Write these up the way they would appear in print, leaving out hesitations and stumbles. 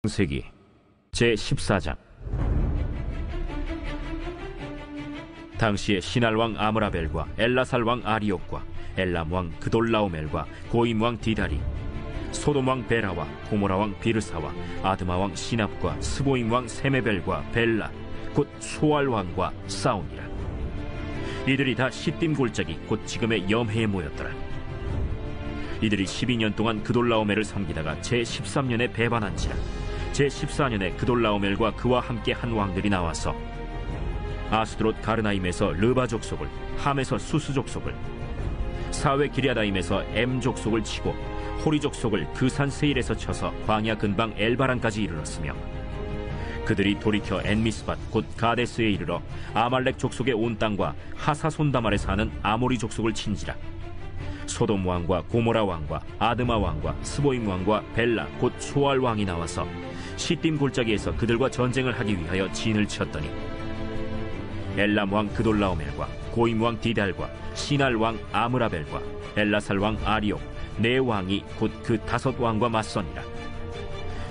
세기 제14장. 당시에 시날왕 아므라벨과 엘라살왕 아리옥과 엘람왕 그돌라오멜과 고임왕 디다리, 소돔왕 베라와 고모라왕 비르사와 아드마왕 시납과 스보임왕 세메벨과 벨라 곧 소알왕과 싸우니라. 이들이 다 시딤 골짜기 곧 지금의 염해에 모였더라. 이들이 12년 동안 그돌라오멜을 섬기다가 제13년에 배반한지라. 제14년에 그돌라오멜과 그와 함께 한 왕들이 나와서 아스드롯 가르나임에서 르바 족속을, 함에서 수스 족속을, 사웨 기랴다임에서 엠 족속을 치고 호리 족속을 그 산 세일에서 쳐서 광야 근방 엘바란까지 이르렀으며, 그들이 돌이켜 엔미스밭 곧 가데스에 이르러 아말렉 족속의 온 땅과 하사손다말에 사는 아모리 족속을 친지라. 소돔 왕과 고모라 왕과 아드마 왕과 스보임 왕과 벨라 곧 소알 왕이 나와서 시딤 골짜기에서 그들과 전쟁을 하기 위하여 진을 쳤더니, 엘람 왕 그돌라오멜과 고임 왕 디달과 시날 왕 아므라벨과 엘라살 왕 아리옥 네 왕이 곧 그 5 왕과 맞서니라.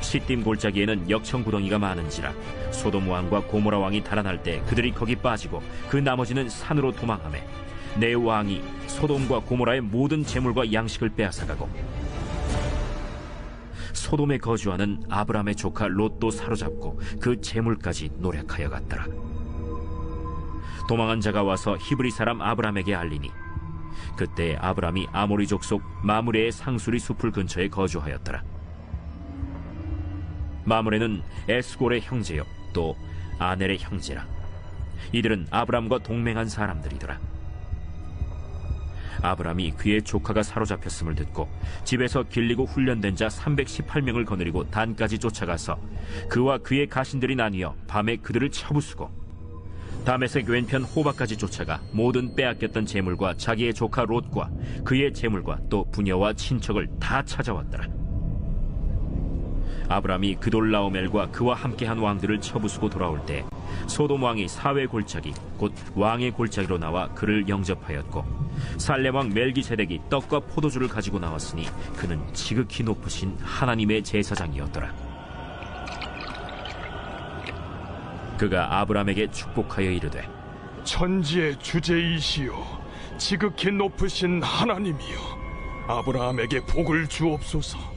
시딤 골짜기에는 역청구덩이가 많은지라 소돔 왕과 고모라 왕이 달아날 때 그들이 거기 빠지고 그 나머지는 산으로 도망하매, 네 왕이 소돔과 고모라의 모든 재물과 양식을 빼앗아가고, 소돔에 거주하는 아브람의 조카 롯도 사로잡고 그 재물까지 노략하여 갔더라. 도망한 자가 와서 히브리 사람 아브람에게 알리니, 그때 아브람이 아모리 족속 마므레의 상수리 숲을 근처에 거주하였더라. 마므레는 에스골의 형제요 또 아넬의 형제라. 이들은 아브람과 동맹한 사람들이더라. 아브람이 그의 조카가 사로잡혔음을 듣고 집에서 길리고 훈련된 자 318명을 거느리고 단까지 쫓아가서 그와 그의 가신들이 나뉘어 밤에 그들을 쳐부수고, 다메섹 왼편 호바까지 쫓아가 모든 빼앗겼던 재물과 자기의 조카 롯과 그의 재물과 또 부녀와 친척을 다 찾아왔더라. 아브람이 그돌라오멜과 그와 함께한 왕들을 쳐부수고 돌아올 때 소돔 왕이 사회 골짜기 곧 왕의 골짜기로 나와 그를 영접하였고, 살렘 왕 멜기세덱이 떡과 포도주를 가지고 나왔으니 그는 지극히 높으신 하나님의 제사장이었더라. 그가 아브람에게 축복하여 이르되, 천지의 주제이시오 지극히 높으신 하나님이여, 아브라함에게 복을 주옵소서.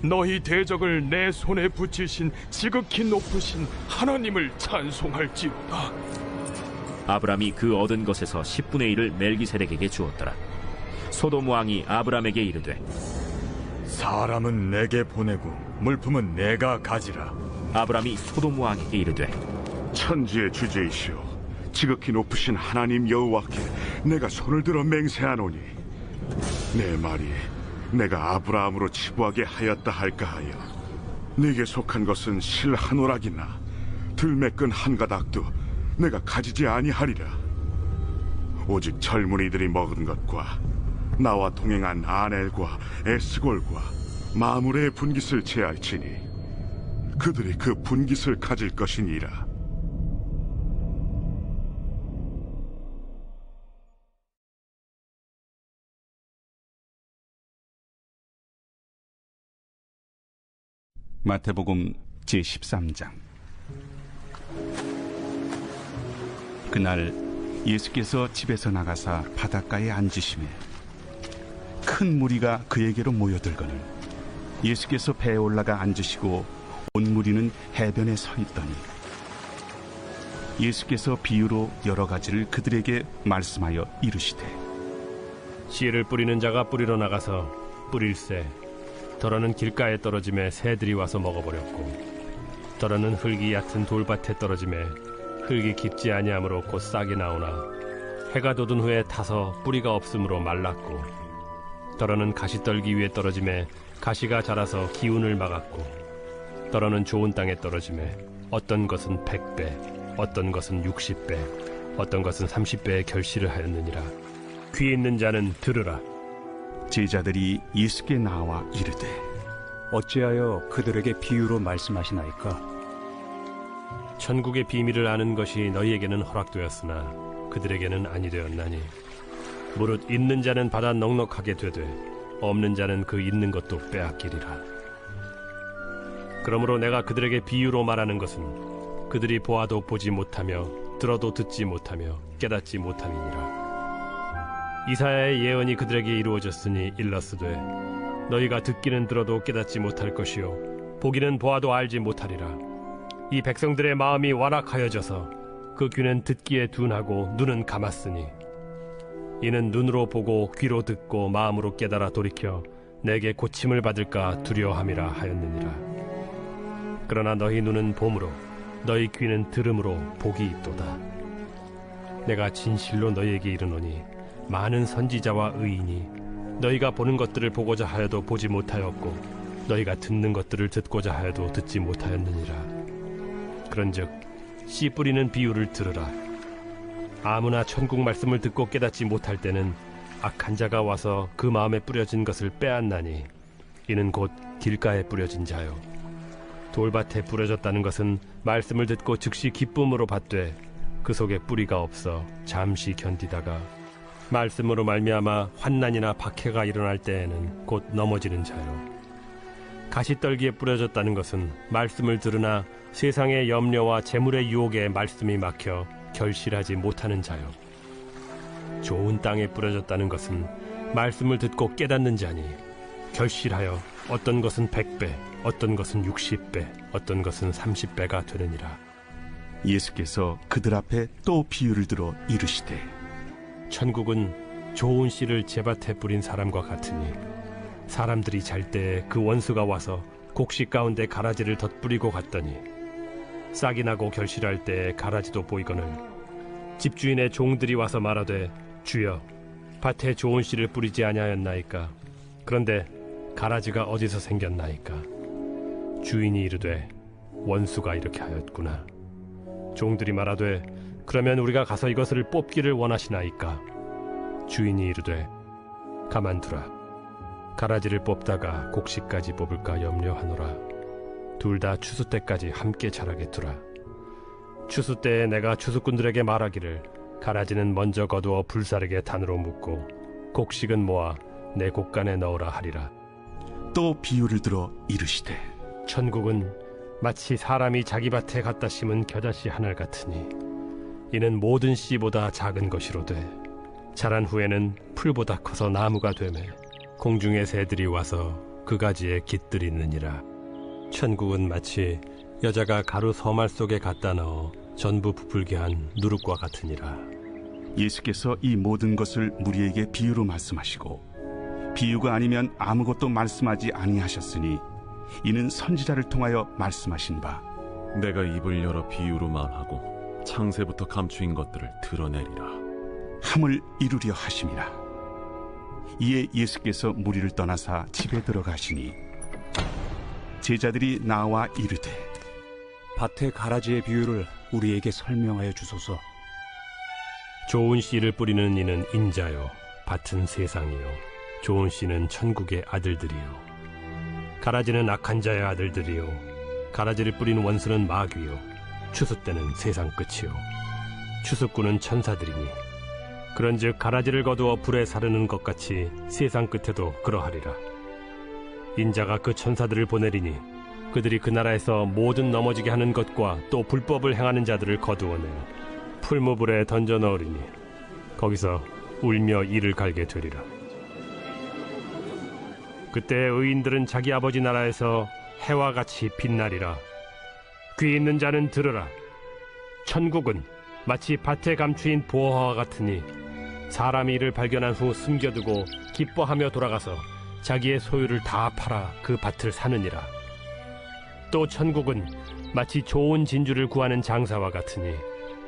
너희 대적을 내 손에 붙이신 지극히 높으신 하나님을 찬송할지로다. 아브람이 그 얻은 것에서 10분의 1을 멜기세덱에게 주었더라. 소돔 왕이 아브람에게 이르되, 사람은 내게 보내고 물품은 내가 가지라. 아브람이 소돔 왕에게 이르되, 천지의 주제이시오 지극히 높으신 하나님 여호와께 내가 손을 들어 맹세하노니, 내 말이 내가 아브라함으로 치부하게 하였다 할까 하여 네게 속한 것은 실 한 오락이나 들매끈 한 가닥도 내가 가지지 아니하리라. 오직 젊은이들이 먹은 것과 나와 동행한 아넬과 에스골과 마므레의 분깃을 제할지니 그들이 그 분깃을 가질 것이니라. 마태복음 제13장. 그날 예수께서 집에서 나가사 바닷가에 앉으시매 큰 무리가 그에게로 모여들거늘 예수께서 배에 올라가 앉으시고 온 무리는 해변에 서 있더니 예수께서 비유로 여러 가지를 그들에게 말씀하여 이르시되, 씨를 뿌리는 자가 뿌리러 나가서 뿌릴새 더러는 길가에 떨어짐에 새들이 와서 먹어버렸고, 더러는 흙이 얕은 돌밭에 떨어짐에 흙이 깊지 아니하므로 곧 싹이 나오나 해가 돋은 후에 타서 뿌리가 없으므로 말랐고, 더러는 가시떨기 위에 떨어짐에 가시가 자라서 기운을 막았고, 더러는 좋은 땅에 떨어짐에 어떤 것은 100배, 어떤 것은 60배, 어떤 것은 30배의 결실을 하였느니라. 귀 있는 자는 들으라. 제자들이 예수께 나와 이르되, 어찌하여 그들에게 비유로 말씀하시나이까? 천국의 비밀을 아는 것이 너희에게는 허락되었으나 그들에게는 아니 되었나니, 무릇 있는 자는 받아 넉넉하게 되되 없는 자는 그 있는 것도 빼앗기리라. 그러므로 내가 그들에게 비유로 말하는 것은 그들이 보아도 보지 못하며 들어도 듣지 못하며 깨닫지 못함이니라. 이사야의 예언이 그들에게 이루어졌으니 일렀으되 너희가 듣기는 들어도 깨닫지 못할 것이요 보기는 보아도 알지 못하리라. 이 백성들의 마음이 완악하여져서 그 귀는 듣기에 둔하고 눈은 감았으니 이는 눈으로 보고 귀로 듣고 마음으로 깨달아 돌이켜 내게 고침을 받을까 두려워함이라 하였느니라. 그러나 너희 눈은 봄으로 너희 귀는 들음으로 복이 있도다. 내가 진실로 너희에게 이르노니 많은 선지자와 의인이 너희가 보는 것들을 보고자 하여도 보지 못하였고 너희가 듣는 것들을 듣고자 하여도 듣지 못하였느니라. 그런즉 씨 뿌리는 비유를 들으라. 아무나 천국 말씀을 듣고 깨닫지 못할 때는 악한 자가 와서 그 마음에 뿌려진 것을 빼앗나니 이는 곧 길가에 뿌려진 자요. 돌밭에 뿌려졌다는 것은 말씀을 듣고 즉시 기쁨으로 받되 그 속에 뿌리가 없어 잠시 견디다가 말씀으로 말미암아 환난이나 박해가 일어날 때에는 곧 넘어지는 자요. 가시떨기에 뿌려졌다는 것은 말씀을 들으나 세상의 염려와 재물의 유혹에 말씀이 막혀 결실하지 못하는 자요. 좋은 땅에 뿌려졌다는 것은 말씀을 듣고 깨닫는 자니 결실하여 어떤 것은 100배, 어떤 것은 60배, 어떤 것은 30배가 되느니라. 예수께서 그들 앞에 또 비유를 들어 이르시되 천국은 좋은 씨를 제밭에 뿌린 사람과 같으니 사람들이 잘 때에 그 원수가 와서 곡식 가운데 가라지를 덧뿌리고 갔더니 싹이 나고 결실할 때에 가라지도 보이거늘 집주인의 종들이 와서 말하되 주여 밭에 좋은 씨를 뿌리지 아니하였나이까? 그런데 가라지가 어디서 생겼나이까? 주인이 이르되 원수가 이렇게 하였구나. 종들이 말하되 그러면 우리가 가서 이것을 뽑기를 원하시나이까? 주인이 이르되 가만두라. 가라지를 뽑다가 곡식까지 뽑을까 염려하노라. 둘 다 추수 때까지 함께 자라게 두라. 추수 때에 내가 추수꾼들에게 말하기를 가라지는 먼저 거두어 불사르게 단으로 묶고 곡식은 모아 내 곡간에 넣으라 하리라. 또 비유를 들어 이르시되 천국은 마치 사람이 자기 밭에 갖다 심은 겨자씨 하늘 같으니 이는 모든 씨보다 작은 것이로되 자란 후에는 풀보다 커서 나무가 되매 공중의 새들이 와서 그 가지에 깃들이느니라. 천국은 마치 여자가 가루 서말 속에 갖다 넣어 전부 부풀게 한 누룩과 같으니라. 예수께서 이 모든 것을 무리에게 비유로 말씀하시고 비유가 아니면 아무것도 말씀하지 아니하셨으니 이는 선지자를 통하여 말씀하신 바 내가 입을 열어 비유로 말하고 창세부터 감추인 것들을 드러내리라 함을 이루려 하심이라. 이에 예수께서 무리를 떠나사 집에 들어가시니 제자들이 나와 이르되 밭의 가라지의 비유를 우리에게 설명하여 주소서. 좋은 씨를 뿌리는 이는 인자요 밭은 세상이요 좋은 씨는 천국의 아들들이요. 가라지는 악한 자의 아들들이요 가라지를 뿌린 원수는 마귀요 추수 때는 세상 끝이요 추수꾼은 천사들이니 그런즉 가라지를 거두어 불에 사르는 것 같이 세상 끝에도 그러하리라. 인자가 그 천사들을 보내리니 그들이 그 나라에서 모든 넘어지게 하는 것과 또 불법을 행하는 자들을 거두어내어 풀무불에 던져 넣으리니 거기서 울며 이를 갈게 되리라. 그때 의인들은 자기 아버지 나라에서 해와 같이 빛나리라. 귀 있는 자는 들으라. 천국은 마치 밭에 감추인 보화와 같으니 사람이 이를 발견한 후 숨겨두고 기뻐하며 돌아가서 자기의 소유를 다 팔아 그 밭을 사느니라. 또 천국은 마치 좋은 진주를 구하는 장사와 같으니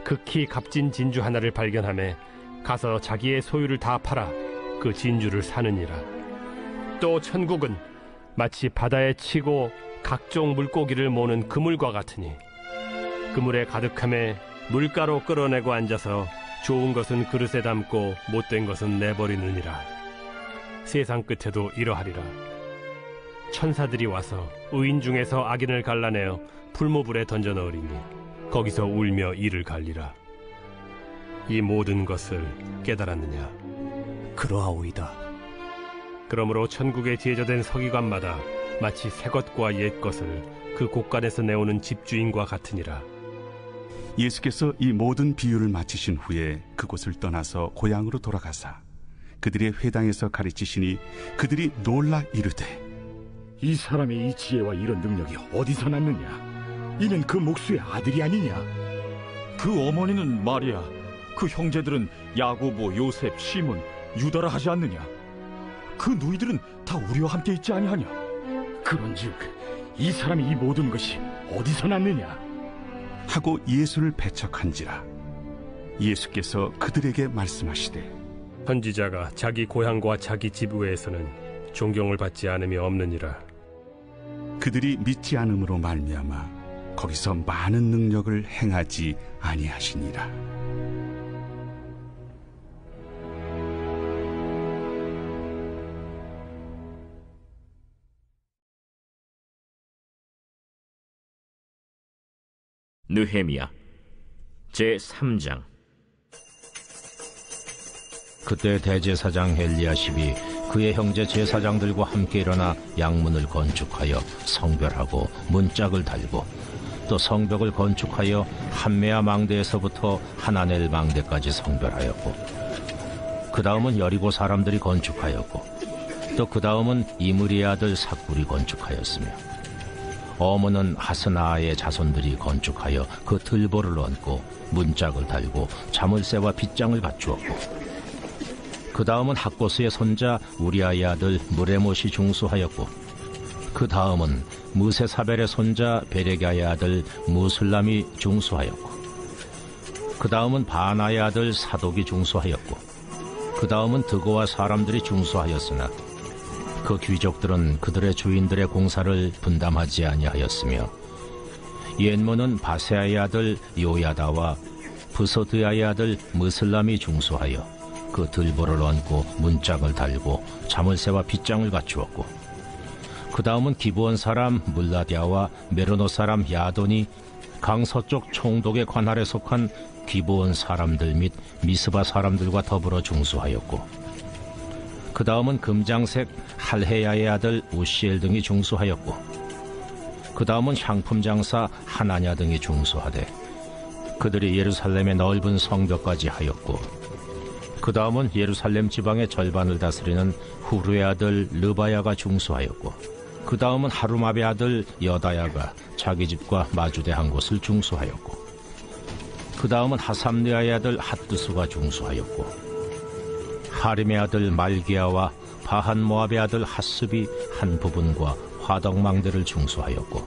극히 값진 진주 하나를 발견하며 가서 자기의 소유를 다 팔아 그 진주를 사느니라. 또 천국은 마치 바다에 치고 각종 물고기를 모는 그물과 같으니 그물에 가득함에 물가로 끌어내고 앉아서 좋은 것은 그릇에 담고 못된 것은 내버리느니라. 세상 끝에도 이러하리라. 천사들이 와서 의인 중에서 악인을 갈라내어 풀무불에 던져 넣으리니 거기서 울며 이를 갈리라. 이 모든 것을 깨달았느냐? 그러하오이다. 그러므로 천국에 제자된 서기관마다 마치 새 것과 옛 것을 그 곳간에서 내오는 집주인과 같으니라. 예수께서 이 모든 비유를 마치신 후에 그곳을 떠나서 고향으로 돌아가사 그들의 회당에서 가르치시니 그들이 놀라 이르되 이 사람의 이 지혜와 이런 능력이 어디서 났느냐? 이는 그 목수의 아들이 아니냐? 그 어머니는 마리아, 그 형제들은 야고보, 요셉, 시몬, 유다라 하지 않느냐? 그 누이들은 다 우리와 함께 있지 아니하냐? 그런즉 이 사람의 이 모든 것이 어디서 났느냐? 하고 예수를 배척한지라. 예수께서 그들에게 말씀하시되 선지자가 자기 고향과 자기 집 외에서는 존경을 받지 않음이 없느니라. 그들이 믿지 않음으로 말미암아 거기서 많은 능력을 행하지 아니하시니라. 느헤미야 제3장. 그때 대제사장 엘리야십이 그의 형제 제사장들과 함께 일어나 양문을 건축하여 성별하고 문짝을 달고 또 성벽을 건축하여 한메아 망대에서부터 하나넬 망대까지 성별하였고 그 다음은 여리고 사람들이 건축하였고 또 그 다음은 이므리의 아들 삭굴이 건축하였으며 어문은 하스나의 자손들이 건축하여 그 들보를 얹고 문짝을 달고 자물쇠와 빗장을 갖추었고 그 다음은 학고스의 손자 우리아의 아들 무레못이 중수하였고 그 다음은 무세사벨의 손자 베레가의 아들 무슬람이 중수하였고 그 다음은 바나의 아들 사독이 중수하였고 그 다음은 드고와 사람들이 중수하였으나 그 귀족들은 그들의 주인들의 공사를 분담하지 아니하였으며 옛문은 바세아의 아들 요야다와 부소드야의 아들 무슬람이 중수하여 그 들보를 얹고 문짝을 달고 자물쇠와 빗장을 갖추었고 그 다음은 기브온 사람 물라디아와 메로노 사람 야돈이 강서쪽 총독의 관할에 속한 기브온 사람들 및 미스바 사람들과 더불어 중수하였고 그 다음은 금장색 할헤야의 아들 우시엘 등이 중수하였고 그 다음은 향품 장사 하나냐 등이 중수하되 그들이 예루살렘의 넓은 성벽까지 하였고 그 다음은 예루살렘 지방의 절반을 다스리는 후르의 아들 르바야가 중수하였고 그 다음은 하루마베 아들 여다야가 자기 집과 마주대한 곳을 중수하였고 그 다음은 하삼느아의 아들 핫두수가 중수하였고 하림의 아들 말기야와 바한 모압의 아들 핫습이 한 부분과 화덕망대를 중수하였고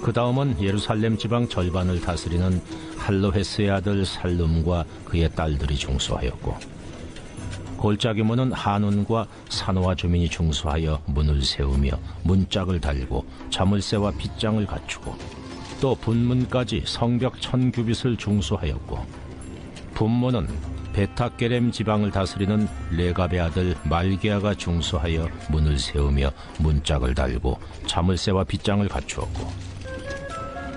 그 다음은 예루살렘 지방 절반을 다스리는 할로헤스의 아들 살룸과 그의 딸들이 중수하였고 골짜기 문은 한운과 산호와 주민이 중수하여 문을 세우며 문짝을 달고 자물쇠와 빗장을 갖추고 또 분문까지 성벽 1000규빗을 중수하였고 분문은 베타게렘 지방을 다스리는 레갑의 아들 말기야가 중수하여 문을 세우며 문짝을 달고 자물쇠와 빗장을 갖추었고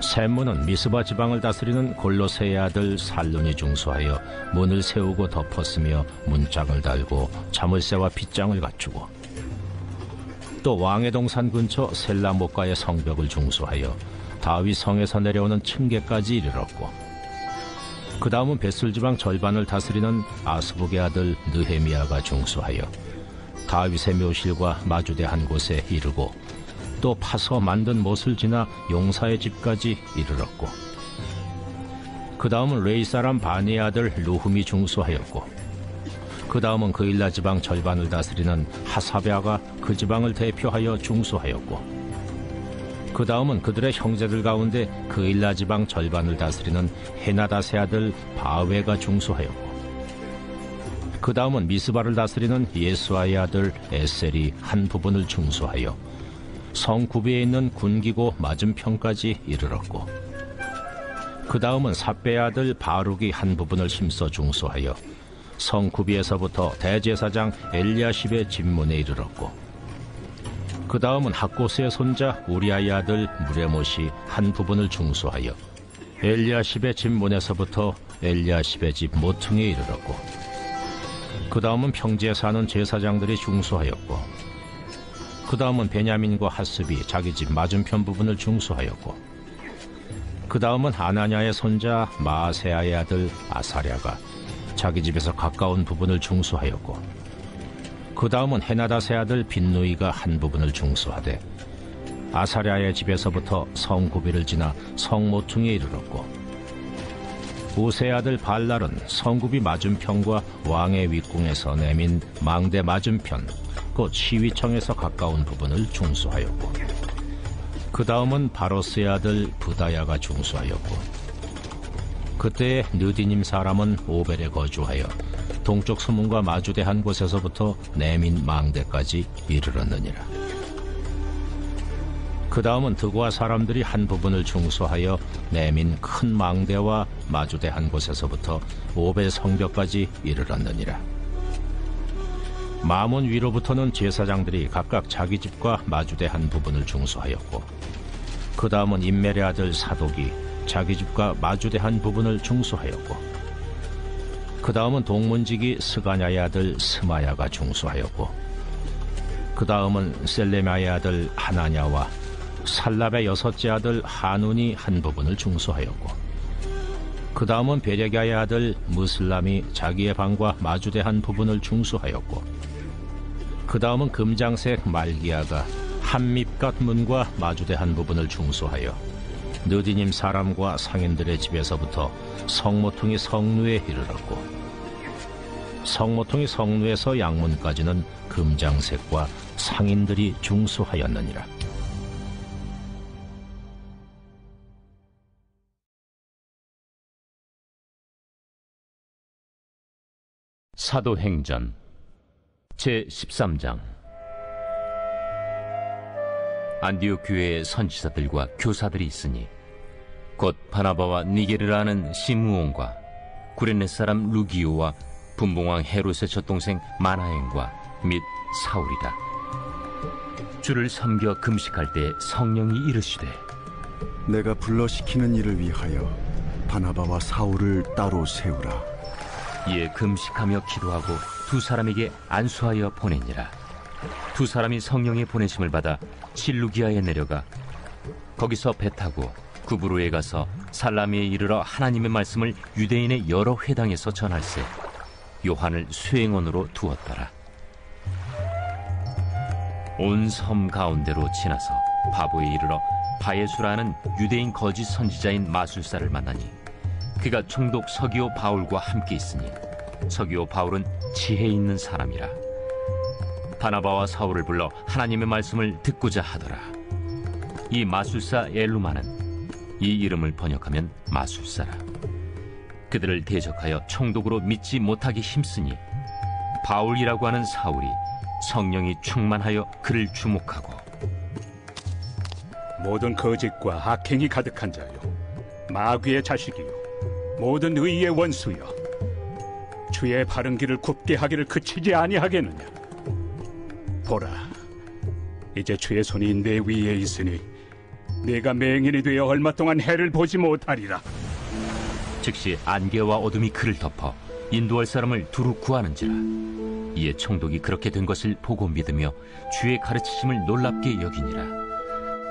샘문은 미스바 지방을 다스리는 골로새의 아들 살룬이 중수하여 문을 세우고 덮었으며 문짝을 달고 자물쇠와 빗장을 갖추고 또 왕의 동산 근처 셀라못가의 성벽을 중수하여 다윗 성에서 내려오는 층계까지 이르렀고 그 다음은 벳술 지방 절반을 다스리는 아스북의 아들 느헤미야가 중수하여 다윗의 묘실과 마주대 한 곳에 이르고 또 파서 만든 못을 지나 용사의 집까지 이르렀고 그 다음은 레이 사람 바니의 아들 루흠이 중수하였고 그 다음은 그일라 지방 절반을 다스리는 하사베아가 그 지방을 대표하여 중수하였고 그 다음은 그들의 형제들 가운데 그일라 지방 절반을 다스리는 헤나다세 아들 바웨가 중수하였고 그 다음은 미스바를 다스리는 예수아의 아들 에셀이 한 부분을 중수하여 성구비에 있는 군기고 맞은편까지 이르렀고 그 다음은 삽배의 아들 바룩이 한 부분을 힘써 중수하여 성구비에서부터 대제사장 엘리야십의 집문에 이르렀고 그 다음은 학고스의 손자 우리아의 아들 무레못이 한 부분을 중수하여 엘리야십의 집문에서부터 엘리야십의 집 모퉁이에 이르렀고 그 다음은 평지에 사는 제사장들이 중수하였고 그 다음은 베냐민과 핫습이 자기 집 맞은편 부분을 중수하였고, 그 다음은 하나냐의 손자 마아세아의 아들 아사랴가 자기 집에서 가까운 부분을 중수하였고, 그 다음은 헤나닷의 아들 빈누이가 한 부분을 중수하되 아사랴의 집에서부터 성구비를 지나 성모퉁이에 이르렀고, 우세의 아들 발랄은 성구비 맞은편과 왕의 윗궁에서 내민 망대 맞은편 곧 시위청에서 가까운 부분을 중수하였고, 그 다음은 바로스의 아들 부다야가 중수하였고, 그때의 느디님 사람은 오벨에 거주하여 동쪽 수문과 마주대한 곳에서부터 내민 망대까지 이르렀느니라. 그 다음은 드고아 사람들이 한 부분을 중수하여 내민 큰 망대와 마주대한 곳에서부터 오벨 성벽까지 이르렀느니라. 마몬 위로부터는 제사장들이 각각 자기 집과 마주대한 부분을 중수하였고, 그 다음은 임멜의 아들 사독이 자기 집과 마주대한 부분을 중수하였고, 그 다음은 동문지기 스가냐의 아들 스마야가 중수하였고, 그 다음은 셀레마의 아들 하나냐와 살랍의 여섯째 아들 하눈이 한 부분을 중수하였고, 그 다음은 베레가의 아들 무슬람이 자기의 방과 마주대한 부분을 중수하였고, 그 다음은 금장색 말기야가 한밉갓 문과 마주대한 부분을 중수하여 느디님 사람과 상인들의 집에서부터 성모퉁이 성루에 이르렀고, 성모퉁이 성루에서 양문까지는 금장색과 상인들이 중수하였느니라. 사도행전 제13장. 안디옥 교회에 선지자들과 교사들이 있으니 곧 바나바와 니게르라는 시므온과 구레네 사람 루기오와 분봉왕 헤롯의 젖동생 마나엔과 및 사울이라. 주를 섬겨 금식할 때 성령이 이르시되, 내가 불러시키는 일을 위하여 바나바와 사울을 따로 세우라. 이에 금식하며 기도하고 두 사람에게 안수하여 보내니라. 두 사람이 성령의 보내심을 받아 실루기아에 내려가 거기서 배 타고 구브로에 가서 살라미에 이르러 하나님의 말씀을 유대인의 여러 회당에서 전할세 요한을 수행원으로 두었더라. 온 섬 가운데로 지나서 바보에 이르러 바예수라는 유대인 거짓 선지자인 마술사를 만나니 그가 총독 서기오 바울과 함께 있으니 서기오 바울은 지혜 있는 사람이라. 바나바와 사울을 불러 하나님의 말씀을 듣고자 하더라. 이 마술사 엘루마는 이 이름을 번역하면 마술사라. 그들을 대적하여 총독으로 믿지 못하게 힘쓰니 바울이라고 하는 사울이 성령이 충만하여 그를 주목하고, 모든 거짓과 악행이 가득한 자요, 마귀의 자식이요, 모든 의의 원수여, 주의 바른 길을 굽게 하기를 그치지 아니하겠느냐. 보라, 이제 주의 손이 내 위에 있으니 내가 맹인이 되어 얼마 동안 해를 보지 못하리라. 즉시 안개와 어둠이 그를 덮어 인도할 사람을 두루 구하는지라. 이에 총독이 그렇게 된 것을 보고 믿으며 주의 가르치심을 놀랍게 여기니라.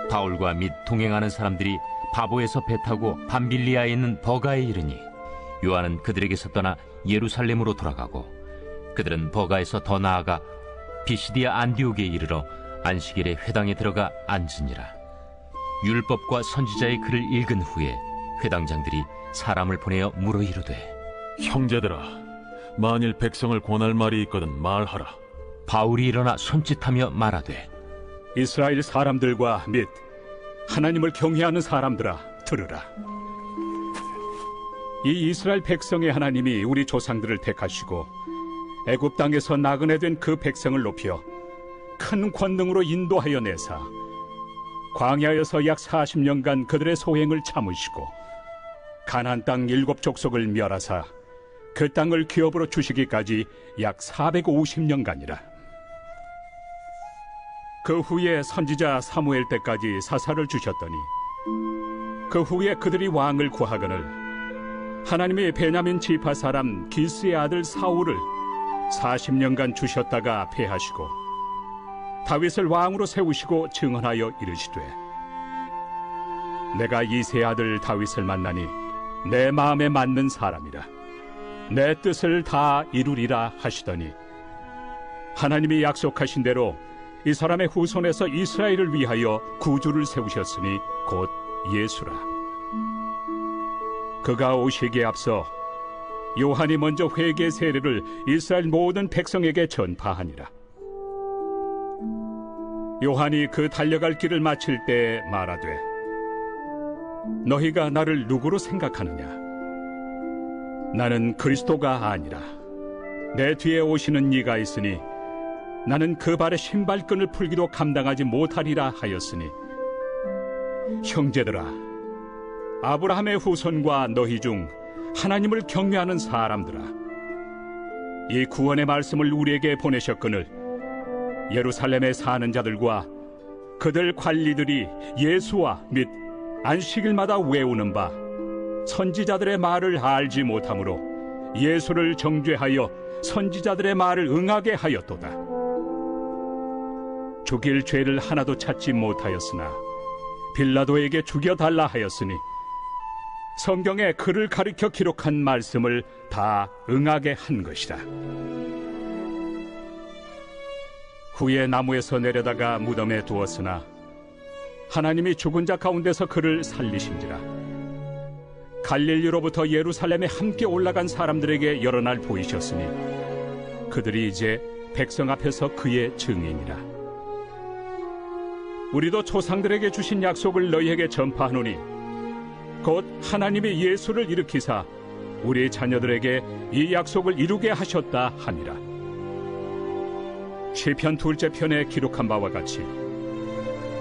바울과 및 동행하는 사람들이 바보에서 배 타고 밤빌리아에 있는 버가에 이르니 요한은 그들에게서 떠나 예루살렘으로 돌아가고, 그들은 버가에서 더 나아가 비시디아 안디옥에 이르러 안식일에 회당에 들어가 앉으니라. 율법과 선지자의 글을 읽은 후에 회당장들이 사람을 보내어 물어 이르되, 형제들아, 만일 백성을 권할 말이 있거든 말하라. 바울이 일어나 손짓하며 말하되, 이스라엘 사람들과 및 하나님을 경외하는 사람들아, 들으라. 이 이스라엘 백성의 하나님이 우리 조상들을 택하시고 애굽 땅에서 나그네 된 그 백성을 높여 큰 권능으로 인도하여 내사 광야에서 약 40년간 그들의 소행을 참으시고 가나안 땅 7족속을 멸하사 그 땅을 기업으로 주시기까지 약 450년간이라. 그 후에 선지자 사무엘 때까지 사사를 주셨더니 그 후에 그들이 왕을 구하거늘 하나님의 베냐민 지파 사람 기스의 아들 사울을 40년간 주셨다가 패하시고 다윗을 왕으로 세우시고 증언하여 이르시되 내가 이새의 아들 다윗을 만나니 내 마음에 맞는 사람이라 내 뜻을 다 이루리라 하시더니 하나님이 약속하신 대로 이 사람의 후손에서 이스라엘을 위하여 구주를 세우셨으니 곧 예수라. 그가 오시기에 앞서 요한이 먼저 회개 세례를 이스라엘 모든 백성에게 전파하니라. 요한이 그 달려갈 길을 마칠 때 말하되 너희가 나를 누구로 생각하느냐? 나는 그리스도가 아니라 내 뒤에 오시는 이가 있으니 나는 그 발의 신발끈을 풀기도 감당하지 못하리라 하였으니 형제들아 아브라함의 후손과 너희 중 하나님을 경외하는 사람들아 이 구원의 말씀을 우리에게 보내셨거늘 예루살렘에 사는 자들과 그들 관리들이 예수와 및 안식일마다 외우는 바 선지자들의 말을 알지 못하므로 예수를 정죄하여 선지자들의 말을 응하게 하였도다. 죽일 죄를 하나도 찾지 못하였으나 빌라도에게 죽여달라 하였으니 성경에 그를 가리켜 기록한 말씀을 다 응하게 한 것이다. 후에 나무에서 내려다가 무덤에 두었으나 하나님이 죽은 자 가운데서 그를 살리신지라. 갈릴리로부터 예루살렘에 함께 올라간 사람들에게 여러 날 보이셨으니 그들이 이제 백성 앞에서 그의 증인이라. 우리도 조상들에게 주신 약속을 너희에게 전파하노니 곧 하나님이 예수를 일으키사 우리 자녀들에게 이 약속을 이루게 하셨다 함이라. 시편 2째 편에 기록한 바와 같이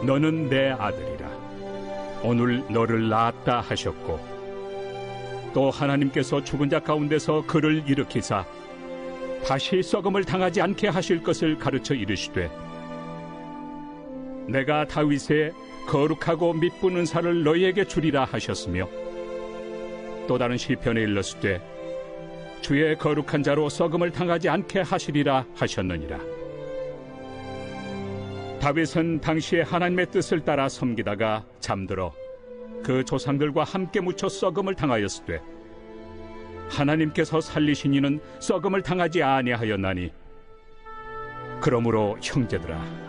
너는 내 아들이라 오늘 너를 낳았다 하셨고 또 하나님께서 죽은 자 가운데서 그를 일으키사 다시 썩음을 당하지 않게 하실 것을 가르쳐 이르시되 내가 다윗의 거룩하고 밑분 은사를 너희에게 주리라 하셨으며 또 다른 시편에 일렀으되 주의 거룩한 자로 썩음을 당하지 않게 하시리라 하셨느니라. 다윗은 당시에 하나님의 뜻을 따라 섬기다가 잠들어 그 조상들과 함께 묻혀 썩음을 당하였으되 하나님께서 살리신 이는 썩음을 당하지 아니하였나니 그러므로 형제들아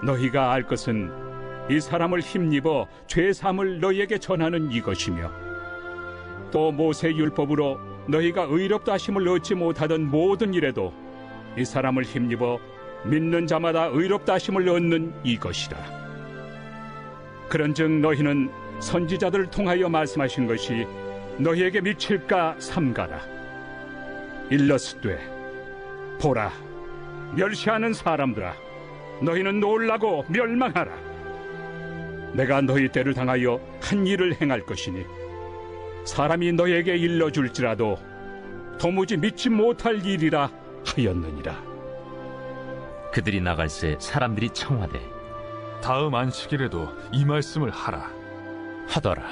너희가 알 것은 이 사람을 힘입어 죄사함을 너희에게 전하는 이것이며 또 모세 율법으로 너희가 의롭다 하심을 얻지 못하던 모든 일에도 이 사람을 힘입어 믿는 자마다 의롭다 하심을 얻는 이것이라. 그런즉 너희는 선지자들을 통하여 말씀하신 것이 너희에게 미칠까 삼가라. 일러스되 보라 멸시하는 사람들아 너희는 놀라고 멸망하라. 내가 너희 때를 당하여 한 일을 행할 것이니 사람이 너희에게 일러줄지라도 도무지 믿지 못할 일이라 하였느니라. 그들이 나갈새 사람들이 청하되 다음 안식일에도 이 말씀을 하라 하더라.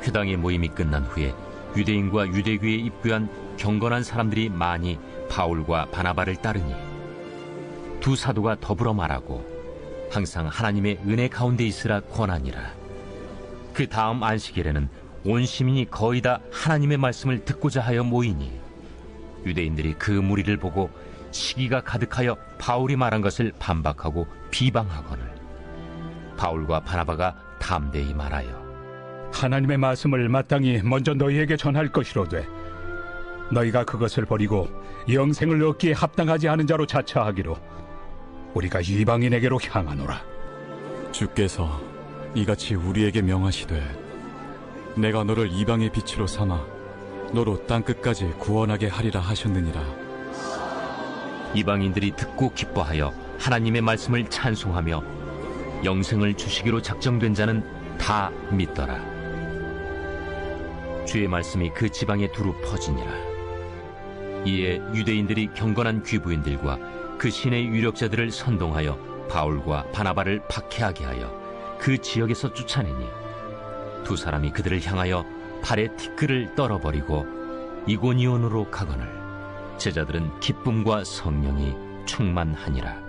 회당의 모임이 끝난 후에 유대인과 유대교에 입교한 경건한 사람들이 많이 바울과 바나바를 따르니 두 사도가 더불어 말하고 항상 하나님의 은혜 가운데 있으라 권하니라. 그 다음 안식일에는 온 시민이 거의 다 하나님의 말씀을 듣고자 하여 모이니 유대인들이 그 무리를 보고 시기가 가득하여 바울이 말한 것을 반박하고 비방하거늘 바울과 바나바가 담대히 말하여 하나님의 말씀을 마땅히 먼저 너희에게 전할 것이로되 너희가 그것을 버리고 영생을 얻기에 합당하지 않은 자로 자처하기로 우리가 이방인에게로 향하노라. 주께서 이같이 우리에게 명하시되 내가 너를 이방의 빛으로 삼아 너로 땅끝까지 구원하게 하리라 하셨느니라. 이방인들이 듣고 기뻐하여 하나님의 말씀을 찬송하며 영생을 주시기로 작정된 자는 다 믿더라. 주의 말씀이 그 지방에 두루 퍼지니라. 이에 유대인들이 경건한 귀부인들과 그 신의 유력자들을 선동하여 바울과 바나바를 박해하게 하여 그 지역에서 쫓아내니 두 사람이 그들을 향하여 발에 티끌을 떨어버리고 이고니온으로 가거늘 제자들은 기쁨과 성령이 충만하니라.